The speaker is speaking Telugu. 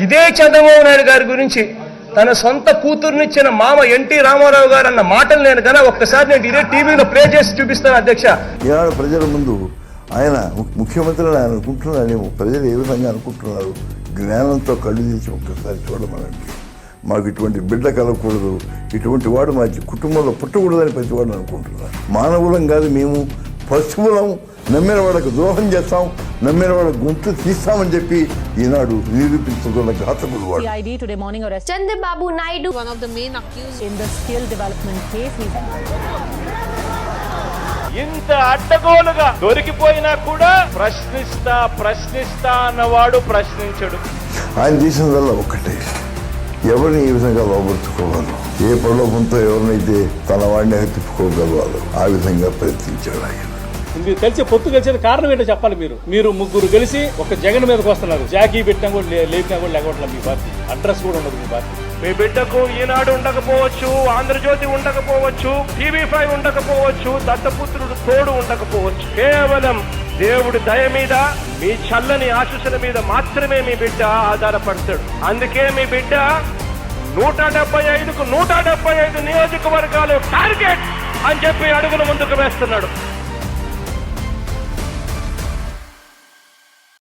ఇదే చంద్రబాబు నాయుడు గారి గురించి తన సొంత కూతుర్నిచ్చిన మామ ఎన్టీ రామారావు గారు అన్న మాటలు నేను కన్నా ఒక్కసారి నేను ఇదే టీవీలో ప్లే చేసి చూపిస్తాను అధ్యక్ష. ఈనాడు ప్రజల ముందు ఆయన ముఖ్యమంత్రిని ఆయన అనుకుంటున్నారేమో, ప్రజలు ఏ విధంగా అనుకుంటున్నారు, జ్ఞానంతో కళ్ళు తీసి ఒక్కసారి చూడమనండి. మాకు ఇటువంటి బిడ్డ కలగకూడదు, ఇటువంటి వాడు మా కుటుంబంలో పుట్టకూడదని ప్రతి వాడు అనుకుంటున్నారు. మానవులం కాదు మేము, పశువులం. నమ్మిన వాళ్ళకు ద్రోహం చేస్తాం, నమ్మిన వాళ్ళ గొంతు తీస్తామని చెప్పి ఈనాడు నిరూపించుకున్న ఘాతకుడు వాడు. CID today morning arrested Chandrababu Naidu, one of the main accused in the skill development case. ఇంత అడ్డగోలుగా దొరికిపోయినా కూడా ప్రశ్నిస్తా అన్నవాడు ప్రశ్నించడు. ఆయన చేసినదల్లా ఒక్కటే, ఎవరిని ఈ విధంగా లోబర్చుకోగలరు, ఏ ప్రలోభంతో ఎవరినైతే తన వాడిని తిప్పుకోగలవాలో ఆ విధంగా ప్రయత్నించాడు ఆయన. మీరు కలిసి పొత్తు కలిసిన కారణం ఏంటో చెప్పాలి. మీరు ముగ్గురు కలిసి ఒక జగన్ మీదకి వస్తున్నారు. జాకీ పెట్టినా కూడా లేపినా కూడా లేకపోవట్లేదు. మీ పార్టీ అడ్రస్ కూడా ఉండదు. మీ పార్టీ మీ బిడ్డకు ఈనాడు ఉండకపోవచ్చు, ఆంధ్రజ్యోతి ఉండకపోవచ్చు, TV5 ఉండకపోవచ్చు, దత్తపుత్రుడు తోడు ఉండకపోవచ్చు. కేవలం దేవుడి దయ మీద, మీ చల్లని ఆశీస్సుల మీద మాత్రమే మీ బిడ్డ ఆధారపడతాడు. అందుకే మీ బిడ్డ 175కు 175 నియోజకవర్గాలు టార్గెట్ అని చెప్పి అడుగులు ముందుకు వేస్తున్నాడు.